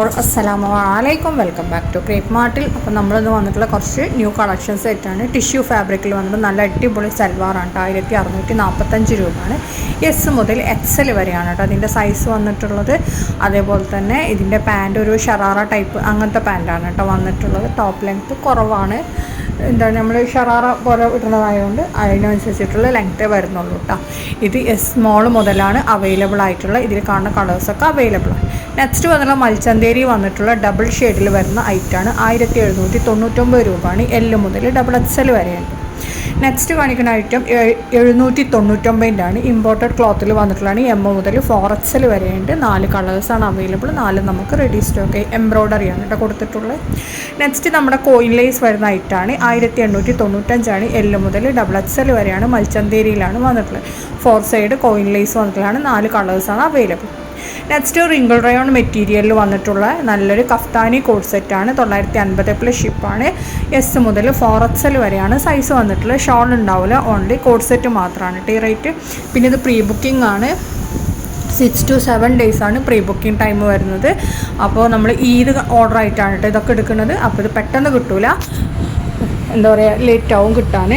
അസ്സലാമലൈക്കും, welcome back to crepe മാർട്ടിൽ. അപ്പോൾ നമ്മളിന്ന് വന്നിട്ടുള്ള കുറച്ച് ന്യൂ കളക്ഷൻസ് ആയിട്ടാണ്. ടിഷ്യൂ ഫാബ്രിക്കിൽ വന്നിട്ട് നല്ല അടിപൊളി സൽവാറാണ്. 1645 രൂപയാണ്. എസ് മുതൽ എക്സൽ വരെയാണ് കേട്ടോ അതിൻ്റെ സൈസ് വന്നിട്ടുള്ളത്. അതേപോലെ തന്നെ ഇതിൻ്റെ പാൻറ് ഒരു ഷറാറ ടൈപ്പ് അങ്ങനത്തെ പാൻറ്റാണ് കേട്ടോ വന്നിട്ടുള്ളത്. ടോപ്പ് ലെങ്ത്ത് കുറവാണ്, എന്താണ് നമ്മൾ ഷറാറ പോലെ ഇടുന്നതായതുകൊണ്ട് അതിനനുസരിച്ചിട്ടുള്ള ലെങ്ത്തേ വരുന്നുള്ളൂ കേട്ടോ. ഇത് എസ് സ്മോൾ മുതലാണ് അവൈലബിൾ ആയിട്ടുള്ള. ഇതിൽ കാണുന്ന കളേഴ്സൊക്കെ അവൈലബിൾ ആണ്. നെക്സ്റ്റ് വന്നിട്ടുള്ള മൽച്ചന്തേരി വന്നിട്ടുള്ള ഡബിൾ ഷെയ്ഡിൽ വരുന്ന ഐറ്റാണ്. 1799 രൂപയാണ്. എല് മുതൽ ഡബിൾ എക്സൽ വരെയുണ്ട്. നെക്സ്റ്റ് കാണിക്കുന്ന ഐറ്റം 799 ഇമ്പോർട്ടഡ് ക്ലോത്തിൽ വന്നിട്ടുള്ളതാണ്. എം മുതൽ 4XL വരെയുണ്ട്. 4 കളേഴ്സാണ് അവൈലബിൾ. 4 നമുക്ക് റെഡി സ്റ്റോക്ക് എംബ്രോയ്ഡറിയാണ് കേട്ടോ കൊടുത്തിട്ടുള്ളത്. നെക്സ്റ്റ് നമ്മുടെ കോയിൻ ലേസ് വരുന്ന ഐറ്റാണ്. 1895 എല് മുതൽ ഡബിൾ എക്സൽ വരെയാണ്. മൽച്ചന്തേരിയിലാണ് വന്നിട്ടുള്ളത്. 4 സൈഡ് കോയിൻ ലേസ് വന്നിട്ടുള്ളതാണ്. 4 കളേഴ്സാണ് അവൈലബിൾ. നെക്സ്റ്റ് റിങ്കിൾ റയോൺ മെറ്റീരിയലിൽ വന്നിട്ടുള്ള നല്ലൊരു കഫ്താനി കോഡ് സെറ്റാണ്. 950 ഷിപ്പാണ്. എസ് മുതൽ 4XL വരെയാണ് സൈസ് വന്നിട്ടുള്ളത്. ഷോൾ ഉണ്ടാവില്ല, ഓൺലി കോഡ് സെറ്റ് മാത്രമാണ് ടീ റേറ്റ്. പിന്നെ ഇത് പ്രീ ബുക്കിംഗ് ആണ്. 6 to 7 ഡേയ്സാണ് പ്രീ ബുക്കിംഗ് ടൈം വരുന്നത്. അപ്പോൾ നമ്മൾ ഈദ് ഓർഡർ ആയിട്ടാണ് കേട്ടോ ഇതൊക്കെ എടുക്കുന്നത്. അപ്പോൾ ഇത് പെട്ടെന്ന് കിട്ടൂല, എന്താ പറയുക, ലേറ്റ് ആവും കിട്ടാൻ.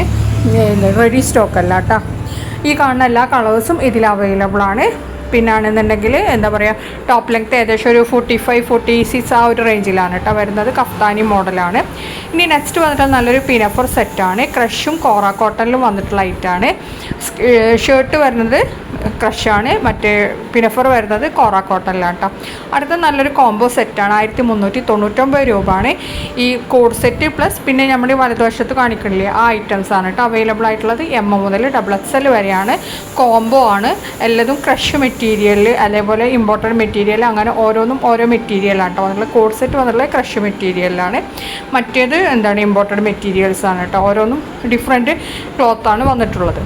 റെഡി സ്റ്റോക്ക് അല്ല കേട്ടോ. ഈ കാണുന്ന എല്ലാ കളേഴ്സും ഇതിൽ അവൈലബിൾ ആണ്. പിന്നാണെന്നുണ്ടെങ്കിൽ എന്താ പറയുക, ടോപ്പ് ലെങ്ത്ത് ഏകദേശം ഒരു 45-46 ആ ഒരു റേഞ്ചിലാണ് കേട്ടോ വരുന്നത്. കഫ്താനി മോഡലാണ്. ഇനി നെക്സ്റ്റ് വന്നിട്ട് നല്ലൊരു പിനഫർ സെറ്റാണ്. ക്രഷും കോറ കോട്ടണിലും വന്നിട്ടുള്ള ഐറ്റാണ്. ഷർട്ട് വരുന്നത് ക്രഷാണ്, മറ്റേ പിനഫർ വരുന്നത് കോറ കോട്ടണിലാണ് കേട്ടോ. അടുത്ത നല്ലൊരു കോംബോ സെറ്റാണ്. 1399 രൂപയാണ് ഈ കോഡ് സെറ്റ് പ്ലസ് പിന്നെ നമ്മുടെ വലതുവശത്ത് കാണിക്കണില്ലേ ആ ഐറ്റംസ് ആണ് കേട്ടോ അവൈലബിൾ ആയിട്ടുള്ളത്. എം മുതൽ ഡബിൾ എക്സൽ വരെയാണ്. കോംബോ ആണ്. എല്ലാതും ക്രഷ് മെറ്റീരിയൽ, അതേപോലെ ഇമ്പോർട്ടഡ് മെറ്റീരിയൽ, അങ്ങനെ ഓരോന്നും ഓരോ മെറ്റീരിയലാണ് കേട്ടോ വന്നിട്ടുള്ളത്. കോഡ് സെറ്റ് വന്നിട്ടുള്ളത് ക്രഷ് മെറ്റീരിയലാണ്. മറ്റേത് എന്താണ് ഇമ്പോർട്ടഡ് മെറ്റീരിയൽസ് ആണ് കേട്ടോ. ഓരോന്നും ഡിഫറെൻറ്റ് ക്ലോത്താണ് വന്നിട്ടുള്ളത്.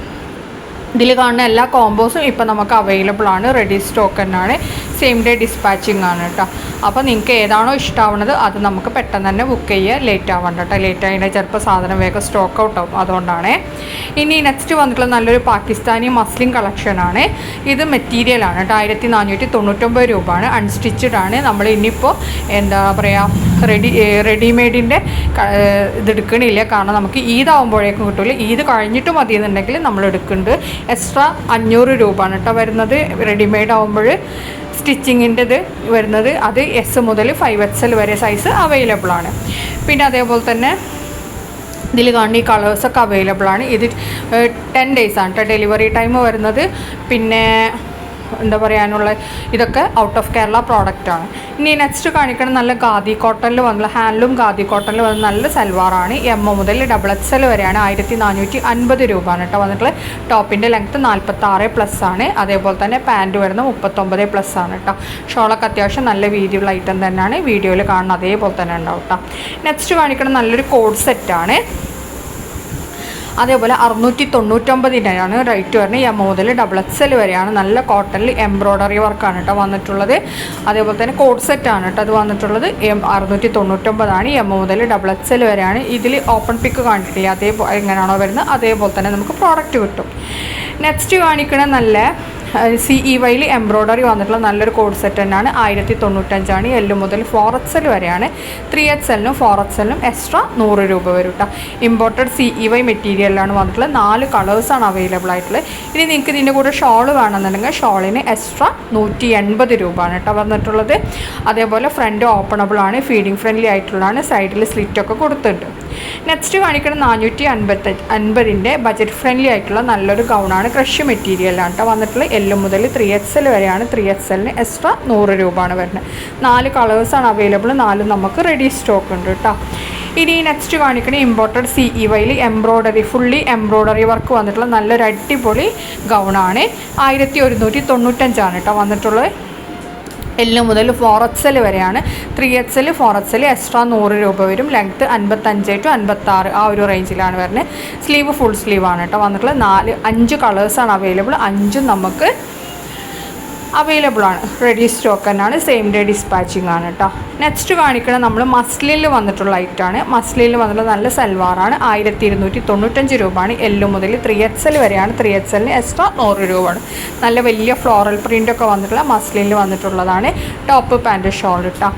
ഇതിൽ കാണുന്ന എല്ലാ കോംബോസും ഇപ്പോൾ നമുക്ക് അവൈലബിൾ ആണ്. റെഡി സ്റ്റോക്ക് തന്നെയാണ്. സെയിം ഡേ ഡിസ്പാച്ചിങ് ആണ് കേട്ടോ. അപ്പോൾ നിങ്ങൾക്ക് ഏതാണോ ഇഷ്ടമാവുന്നത് അത് നമുക്ക് പെട്ടെന്ന് തന്നെ ബുക്ക് ചെയ്യുക. ലേറ്റ് ആവണ്ട കേട്ടോ. ലേറ്റ് ആയതിൻ്റെ ചിലപ്പോൾ സാധനം വേഗം സ്റ്റോക്ക് ഔട്ട് ആവും, അതുകൊണ്ടാണ്. ഇനി നെക്സ്റ്റ് വന്നിട്ടുള്ള നല്ലൊരു പാകിസ്ഥാനി മസ്ലിൻ കളക്ഷനാണ്. ഇത് മെറ്റീരിയലാണ് കേട്ടോ. 1499 രൂപയാണ്. അൺസ്റ്റിച്ചഡ് ആണ്. നമ്മൾ ഇനിയിപ്പോൾ എന്താ പറയുക, റെഡിമെയ്ഡിൻ്റെ ഇത് എടുക്കണില്ല, കാരണം നമുക്ക് ഈദ് ആകുമ്പോഴേക്കും കിട്ടില്ല. ഈദ് കഴിഞ്ഞിട്ട് മതി എന്നുണ്ടെങ്കിൽ നമ്മൾ എടുക്കുന്നുണ്ട്. എക്സ്ട്രാ 500 രൂപയാണ് കേട്ടോ വരുന്നത്. റെഡിമെയ്ഡ് ആകുമ്പോൾ സ്റ്റിച്ചിങ്ങിൻ്റെ ഇത് വരുന്നത് അത് എസ് മുതൽ 5XL വരെ സൈസ് അവൈലബിൾ ആണ്. പിന്നെ അതേപോലെ തന്നെ ഇതിൽ കാണുന്ന ഈ കളേഴ്സൊക്കെ അവൈലബിൾ ആണ്. ഇത് 10 ഡേയ്സാണ് കേട്ടോ ഡെലിവറി ടൈം വരുന്നത്. പിന്നെ എന്താ പറയാനുള്ള ഇതൊക്കെ ഔട്ട് ഓഫ് കേരള പ്രോഡക്റ്റാണ്. ഇനി നെക്സ്റ്റ് കാണിക്കണം നല്ല ഖാദി കോട്ടണിൽ വന്നുള്ള ഹാൻഡ്ലൂം ഖാദി കോട്ടണിൽ വന്ന നല്ല സൽവാറാണ്. എം മുതൽ ഡബിൾ എക്സൽ വരെയാണ്. 1450 രൂപയാണ് കേട്ടോ വന്നിട്ടുള്ളത്. ടോപ്പിൻ്റെ ലെങ്ത്ത് 46+ ആണ്. അതേപോലെ തന്നെ പാൻറ്റ് വരുന്നത് 39+ ആണ് കേട്ടോ. ഷോളൊക്കെ അത്യാവശ്യം നല്ല വീതിയുള്ള ഐറ്റം തന്നെയാണ്. വീഡിയോയിൽ കാണുന്ന അതേപോലെ തന്നെ ഉണ്ടാവും കേട്ടോ. നെക്സ്റ്റ് കാണിക്കണം നല്ലൊരു കോഡ് സെറ്റാണ്. അതേപോലെ 699 റേറ്റ് വരുന്നത്. എം മുതൽ ഡബിൾ എക്സൽ വരെയാണ്. നല്ല കോട്ടണിൽ എംബ്രോയ്ഡറി വർക്കാണ് കേട്ടോ വന്നിട്ടുള്ളത്. അതേപോലെ തന്നെ കോഡ് സെറ്റാണ് കേട്ടോ അത് വന്നിട്ടുള്ളത്. 699 എം മുതൽ ഡബിൾ എക്സൽ വരെയാണ്. ഇതിൽ ഓപ്പൺ പിക്ക് കാണിക്കില്ലേ, അതേപോലെ എങ്ങനെയാണോ വരുന്നത് അതേപോലെ തന്നെ നമുക്ക് പ്രോഡക്റ്റ് കിട്ടും. നെക്സ്റ്റ് കാണിക്കണ നല്ല CEYയിൽ എംബ്രോയ്ഡറി വന്നിട്ടുള്ള നല്ലൊരു കോഡ് സെറ്റ് തന്നെയാണ്. 1095 എല് മുതൽ 4XL വരെയാണ്. 3XLനും 4XLനും എക്സ്ട്രാ 100 രൂപ വരും കേട്ടോ. ഇമ്പോർട്ടഡ് CEY മെറ്റീരിയലിലാണ് വന്നിട്ടുള്ളത്. 4 കളേഴ്സാണ് അവൈലബിൾ ആയിട്ടുള്ളത്. ഇനി നിങ്ങൾക്ക് ഇതിൻ്റെ കൂടെ ഷോൾ വേണമെന്നുണ്ടെങ്കിൽ ഷോളിന് എക്സ്ട്രാ 180 രൂപയാണ് കേട്ടോ വന്നിട്ടുള്ളത്. അതേപോലെ ഫ്രണ്ട് ഓപ്പണബിൾ ആണ്. ഫീഡിങ് ഫ്രണ്ട്ലി ആയിട്ടുള്ളതാണ്. സൈഡിൽ സ്ലിറ്റൊക്കെ കൊടുത്തിട്ടുണ്ട്. നെക്സ്റ്റ് കാണിക്കുന്നത് 450 ബജറ്റ് ഫ്രണ്ട്ലി ആയിട്ടുള്ള നല്ലൊരു ഗൗണാണ്. ക്രഷ് മെറ്റീരിയലാണ് കേട്ടോ വന്നിട്ടുള്ളത്. എല് മുതൽ 3XL വരെയാണ്. 3XLന് എക്സ്ട്രാ 100 രൂപയാണ് വരുന്നത്. 4 കളേഴ്സാണ് അവൈലബിൾ. 4 നമുക്ക് റെഡി സ്റ്റോക്ക് ഉണ്ട് കേട്ടോ. ഇനി നെക്സ്റ്റ് കാണിക്കുന്നത് ഇമ്പോർട്ടഡ് CEYയിൽ എംബ്രോയ്ഡറി, ഫുള്ളി എംബ്രോയ്ഡറി വർക്ക് വന്നിട്ടുള്ള നല്ലൊരു അടിപൊളി ഗൗണാണ്. 1195 കേട്ടോ വന്നിട്ടുള്ളത്. എല് മുതൽ 4XL വരെയാണ്. 3XL 4XL എക്സ്ട്രാ 100 രൂപ വരും. ലെങ്ത്ത് 55 to 56 ആ ഒരു റേഞ്ചിലാണ് വരുന്നത്. സ്ലീവ് ഫുൾ സ്ലീവാണ് കേട്ടോ വന്നിട്ടുള്ളത്. 5 കളേഴ്സാണ് അവൈലബിൾ. 5 നമുക്ക് അവൈലബിൾ ആണ്. റെഡി സ്റ്റോക്ക് തന്നെയാണ്. സെയിം ഡേ ഡിസ്പാച്ചിങ് ആണ് കേട്ടോ. നെക്സ്റ്റ് കാണിക്കണം നമ്മൾ മസ്ലിനിൽ വന്നിട്ടുള്ള ഐറ്റാണ്. മസ്ലിനിൽ വന്നിട്ടുള്ള നല്ല സൽവാറാണ്. 1295 രൂപയാണ്. എല് മുതൽ 3XL വരെയാണ്. 3XLന് എക്സ്ട്രാ 100 രൂപയാണ്. നല്ല വലിയ ഫ്ലോറൽ പ്രിൻ്റൊക്കെ വന്നിട്ടുള്ള മസ്ലിനിൽ വന്നിട്ടുള്ളതാണ്. ടോപ്പ് പാൻറ്റ് ഷോൾ കേട്ടോ.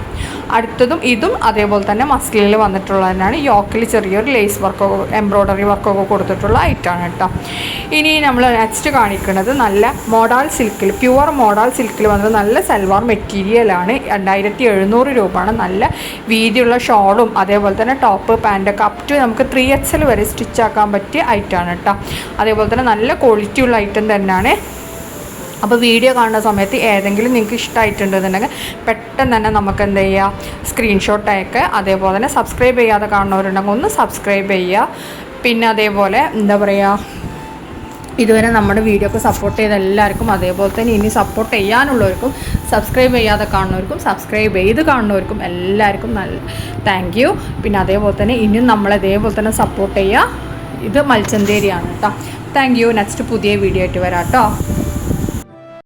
അടുത്തതും ഇതും അതേപോലെ തന്നെ മസ്ലിനിൽ വന്നിട്ടുള്ളതിനാണ്. യോക്കിൽ ചെറിയൊരു ലേസ് വർക്കൊക്കെ എംബ്രോയ്ഡറി വർക്കൊക്കെ കൊടുത്തിട്ടുള്ള ഐറ്റമാണ് കേട്ടോ. ഇനി നമ്മൾ നെക്സ്റ്റ് കാണിക്കുന്നത് നല്ല മോഡൽ സിൽക്കിൽ, പ്യുവർ മോഡൽ സിൽക്കിൽ വന്നത് നല്ല സൽവാർ മെറ്റീരിയലാണ്. 2700 രൂപയാണ്. നല്ല വീതിയുള്ള ഷോളും അതേപോലെ തന്നെ ടോപ്പ് പാൻറ്റൊക്കെ അപ് ടു നമുക്ക് 3XL വരെ സ്റ്റിച്ചാക്കാൻ പറ്റിയ ഐറ്റമാണ് കേട്ടോ. അതേപോലെ തന്നെ നല്ല ക്വാളിറ്റി ഉള്ള ഐറ്റം തന്നെയാണ്. അപ്പോൾ വീഡിയോ കാണുന്ന സമയത്ത് ഏതെങ്കിലും നിങ്ങൾക്ക് ഇഷ്ടമായിട്ടുണ്ടെന്നുണ്ടെങ്കിൽ പെട്ടെന്ന് തന്നെ നമുക്ക് എന്ത് ചെയ്യുക, സ്ക്രീൻഷോട്ട് അയക്കുക. അതേപോലെ തന്നെ സബ്സ്ക്രൈബ് ചെയ്യാതെ കാണുന്നവരുണ്ടെങ്കിൽ ഒന്ന് സബ്സ്ക്രൈബ് ചെയ്യുക. പിന്നെ അതേപോലെ എന്താ പറയുക, ഇതുവരെ നമ്മുടെ വീഡിയോക്ക് സപ്പോർട്ട് ചെയ്ത എല്ലാവർക്കും, അതേപോലെ തന്നെ ഇനി സപ്പോർട്ട് ചെയ്യാനുള്ളവർക്കും, സബ്സ്ക്രൈബ് ചെയ്യാതെ കാണുന്നവർക്കും, സബ്സ്ക്രൈബ് ചെയ്ത് കാണുന്നവർക്കും എല്ലാവർക്കും നല്ല താങ്ക് യു. പിന്നെ അതേപോലെ തന്നെ ഇനിയും നമ്മളതേപോലെ തന്നെ സപ്പോർട്ട് ചെയ്യുക. ഇത് മൽച്ചന്തേരിയാണ് കേട്ടോ. Thank you. നെക്സ്റ്റ് പുതിയ വീഡിയോ ആയിട്ട് വരാം കേട്ടോ.